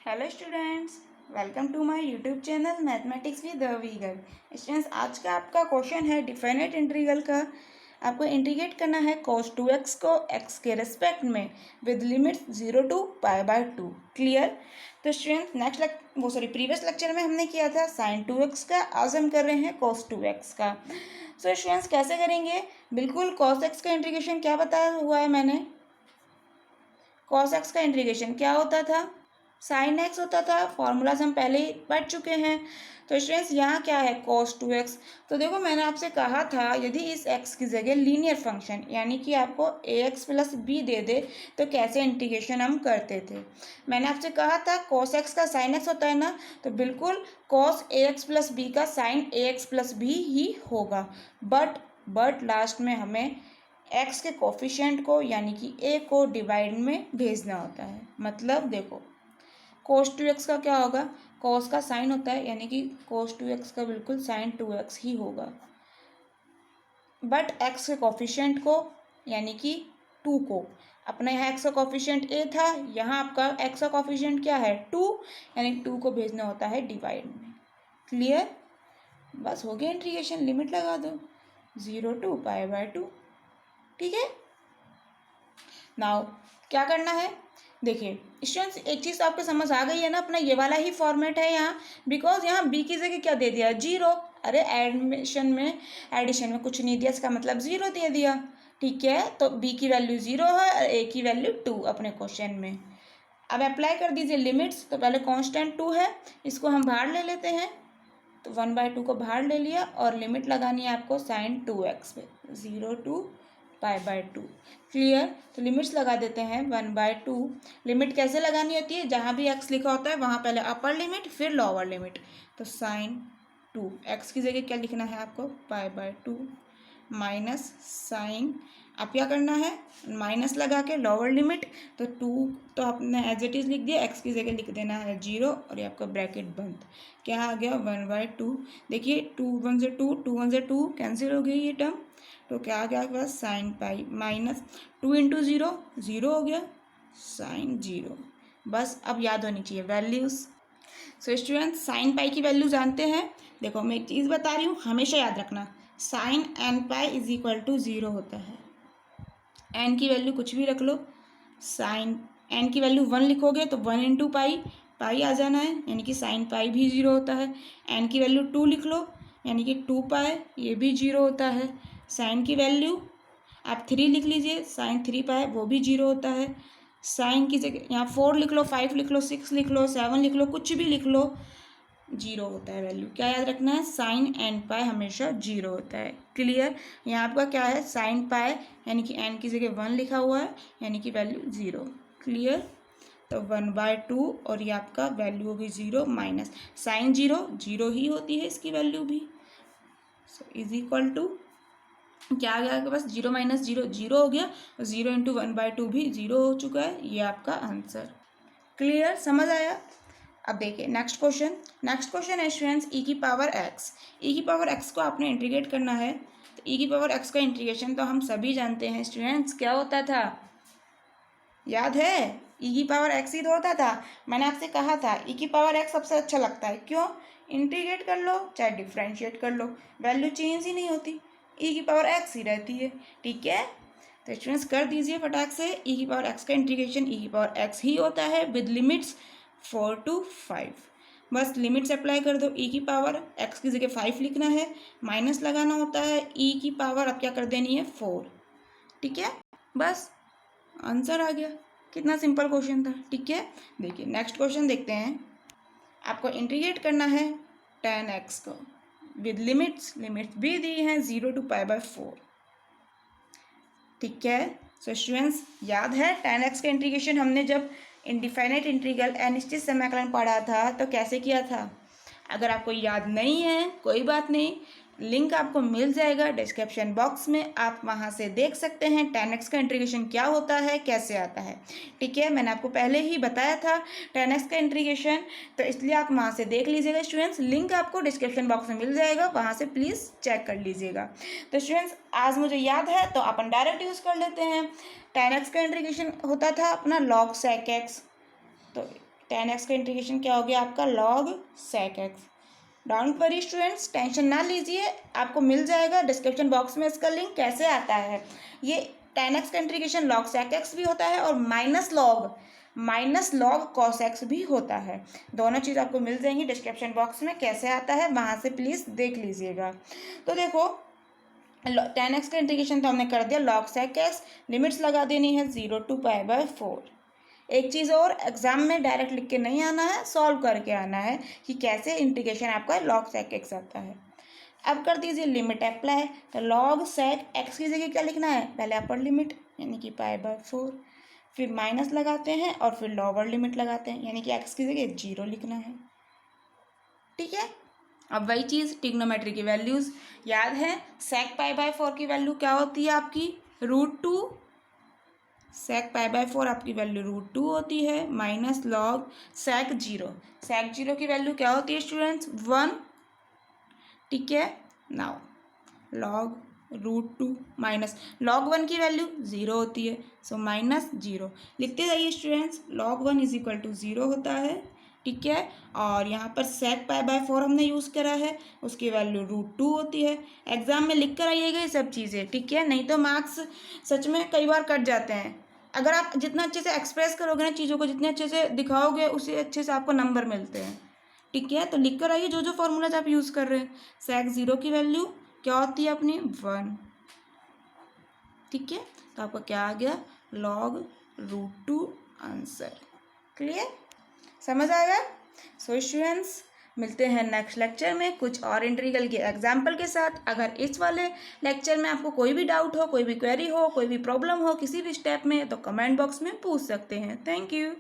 Hello students, welcome to my YouTube channel mathematics with vigour. Students, आज का आपका question है डिफाइनाइट इंटीग्रल का। आपको इंटीग्रेट करना है cos 2x को x के रेस्पेक्ट में विद लिमिट्स 0 to π/2। क्लियर। तो स्टूडेंट्स प्रीवियस लेक्चर में हमने किया था sin 2x का, आज हम कर रहे हैं cos 2x का। सो स्टूडेंट्स कैसे करेंगे? बिल्कुल cos x का इंटीग्रेशन क्या बताया हुआ है मैंने। cos x का इंटीग्रेशन क्या होता था? साइन एक्स होता था। फॉर्मूलाज हम पहले ही पढ़ चुके हैं। तो स्टूडेंट्स यहाँ क्या है cos 2x। तो देखो मैंने आपसे कहा था यदि इस x की जगह लीनियर फंक्शन यानी कि आपको ax प्लस b दे दे तो कैसे इंटीग्रेशन हम करते थे। मैंने आपसे कहा था cos x का sin x होता है ना, तो बिल्कुल cos ax प्लस b का sin ax प्लस b ही होगा। बट लास्ट में हमें x के कोफिशिएंट को यानी कि a को डिवाइड में भेजना होता है। मतलब देखो cos 2x का क्या होगा, cos का साइन होता है यानी कि cos 2x का बिल्कुल sin 2x ही होगा। बट x के कोफिशिएंट को यानी कि 2 को, अपने यहाँ x का कोफिशिएंट a था, यहाँ आपका x का कोफिशिएंट क्या है 2, यानी 2 को भेजना होता है डिवाइड में। क्लियर। बस हो गया इंटीग्रेशन, लिमिट लगा दो 0 to π/2। ठीक है। नाउ क्या करना है, देखिए स्टूडेंट्स एक चीज़ आपको समझ आ गई है ना, अपना ये वाला ही फॉर्मेट है यहाँ। बिकॉज यहाँ b की जगह क्या दे दिया 0। अरे एडमिशन में एडिशन में कुछ नहीं दिया, इसका मतलब 0 दे दिया। ठीक है, तो b की वैल्यू 0 है और a की वैल्यू 2 अपने क्वेश्चन में। अब अप्लाई कर दीजिए लिमिट्स। तो पहले कांस्टेंट 2 है, इसको हम बाहर ले लेते हैं। तो 1/2 को बाहर ले लिया और लिमिट लगानी है आपको sin 2x पे 0 to π/2। क्लियर। तो लिमिट्स लगा देते हैं 1/2। लिमिट कैसे लगानी होती है, जहाँ भी x लिखा होता है वहाँ पहले अपर लिमिट फिर लोअर लिमिट। तो sin 2 x की जगह क्या लिखना है आपको π/2 माइनस साइन, अब क्या करना है माइनस लगा के लोअर लिमिट। तो 2 तो आपने एज इट इज़ लिख दिया, x की जगह लिख देना है 0 और ये आपका ब्रैकेट बंद। क्या आ गया 1/2। देखिए 2 1 से 2, 2 1 से 2 कैंसिल हो गई ये टर्म। तो क्या आ गया आपके पास साइन पाई माइनस 2 × 0 0 हो गया साइन 0। बस अब याद होनी चाहिए values. So students sine pi की वैल्यू जानते हैं। देखो मैं एक चीज़ बता रही हूँ, हमेशा याद रखना sine n pi is equal to 0 होता है। n की वैल्यू कुछ भी रख लो, साइन n की वैल्यू 1 लिखोगे तो 1 × पाई आ जाना है, यानी कि साइन पाई भी 0 होता है। n की वैल्यू 2 लिख लो यानी कि 2 पाई, ये भी 0 होता है। साइन की वैल्यू आप 3 लिख लीजिए, साइन 3 पाई वो भी 0 होता है। साइन की जगह यहाँ 4 लिख लो, 5 लिख लो, 6 लिख लो, 7 लिख लो, कुछ भी लिख लो, 0 होता है वैल्यू। क्या याद रखना है, साइन n पाई हमेशा 0 होता है। क्लियर। यहाँ आपका क्या है साइन पाई यानी कि n की जगह 1 लिखा हुआ है यानी कि वैल्यू 0। क्लियर। तो 1/2 और ये आपका वैल्यू होगी 0 माइनस साइन 0 ही होती है इसकी वैल्यू भी। सो इज इक्वल टू क्या आ गया आपके पास 0 माइनस 0 0 हो गया और 0 × 1/2 भी 0 हो चुका है। ये आपका आंसर। क्लियर, समझ आया। अब देखिए नेक्स्ट क्वेश्चन है स्टूडेंट्स e की पावर x को आपने इंटीग्रेट करना है। तो e की पावर x का इंटीग्रेशन तो हम सभी जानते हैं स्टूडेंट्स, क्या होता था याद है, e की पावर x ही तो होता था। मैंने आपसे कहा था e की पावर x सबसे अच्छा लगता है, क्यों? इंटीग्रेट कर लो चाहे डिफ्रेंशिएट कर लो, वैल्यू चेंज ही नहीं होती, e की पावर x ही रहती है। ठीक है, तो स्टूडेंट्स कर दीजिए फटाक से। e की पावर x का इंटीग्रेशन e की पावर x ही होता है विद लिमिट्स 4 to 5। बस लिमिट्स अप्लाई कर दो, e की पावर x की जगह 5 लिखना है, माइनस लगाना होता है, e की पावर अब क्या कर देनी है 4। ठीक है, बस आंसर आ गया। कितना सिंपल क्वेश्चन था। ठीक है, देखिए नेक्स्ट क्वेश्चन देखते हैं। आपको इंटीग्रेट करना है tan x को विद लिमिट्स भी दी हैं 0 to π/4। ठीक है, सो स्टूडेंट्स याद है tan x का इंटीग्रेशन हमने जब इनडिफाइनाइट इंटीग्रल अनिश्चित समाकलन पढ़ा था तो कैसे किया था। अगर आपको याद नहीं है कोई बात नहीं, लिंक आपको मिल जाएगा डिस्क्रिप्शन बॉक्स में, आप वहाँ से देख सकते हैं tan x का इंटीग्रेशन क्या होता है, कैसे आता है। ठीक है, मैंने आपको पहले ही बताया था tan x का इंटीग्रेशन, तो इसलिए आप वहाँ से देख लीजिएगा स्टूडेंट्स, लिंक आपको डिस्क्रिप्शन बॉक्स में मिल जाएगा, वहाँ से प्लीज़ चेक कर लीजिएगा। तो स्टूडेंट्स आज मुझे याद है तो अपन डायरेक्ट यूज़ कर लेते हैं। tan x का इंटीग्रेशन होता था अपना log sec x। तो 10x का इंटीग्रेशन क्या हो गया आपका log sec x। Don't worry students, tension ना लीजिए, आपको मिल जाएगा डिस्क्रिप्शन बॉक्स में इसका लिंक। कैसे आता है ये 10x का इंटीग्रेशन log sec x भी होता है और माइनस लॉग cos x भी होता है। दोनों चीज़ आपको मिल जाएंगी डिस्क्रिप्शन बॉक्स में। कैसे आता है वहाँ से प्लीज़ देख लीजिएगा। तो देखो 10x का इंटीग्रेशन तो हमने कर दिया log sec x, लिमिट्स लगा देनी है 0 to π/4। एक चीज़ और, एग्जाम में डायरेक्ट लिख के नहीं आना है, सॉल्व करके आना है कि कैसे इंटीग्रेशन आपका log sec x आता है। अब कर दीजिए लिमिट अप्लाई, तो log sec x की जगह क्या लिखना है, पहले अपर लिमिट यानी कि π/4, फिर माइनस लगाते हैं और फिर लोअर लिमिट लगाते हैं यानी कि x की जगह 0 लिखना है। ठीक है, अब वही चीज़ ट्रिग्नोमेट्री की वैल्यूज़ याद है। sec π/4 की वैल्यू क्या होती है आपकी √2, sec π/4 आपकी वैल्यू √2 होती है, माइनस लॉग sec 0 की वैल्यू क्या होती है स्टूडेंट्स 1। ठीक है, नाउ लॉग √2 माइनस log 1 की वैल्यू 0 होती है, सो माइनस 0 लिखते जाइए students. log 1 is equal to 0 होता है। ठीक है, और यहाँ पर sec π/4 हमने यूज़ करा है, उसकी वैल्यू √2 होती है। एग्जाम में लिख कर आइएगा ये सब चीज़ें, ठीक है, नहीं तो मार्क्स सच में कई बार कट जाते हैं। अगर आप जितना अच्छे से एक्सप्रेस करोगे ना चीज़ों को, जितने अच्छे से दिखाओगे उसी अच्छे से आपको नंबर मिलते हैं। ठीक है, तो लिख कर आइए जो जो फॉर्मूलाज आप यूज़ कर रहे हैं। sec 0 की वैल्यू क्या होती है अपनी 1। ठीक है, तो आपका क्या आ गया log √2 आंसर। क्लियर, समझ आएगा। सो स्टूडेंट्स, मिलते हैं नेक्स्ट लेक्चर में कुछ और इंटीग्रल के एग्जाम्पल के साथ। अगर इस वाले लेक्चर में आपको कोई भी डाउट हो, कोई भी क्वेरी हो, कोई भी प्रॉब्लम हो किसी भी स्टेप में, तो कमेंट बॉक्स में पूछ सकते हैं। Thank you.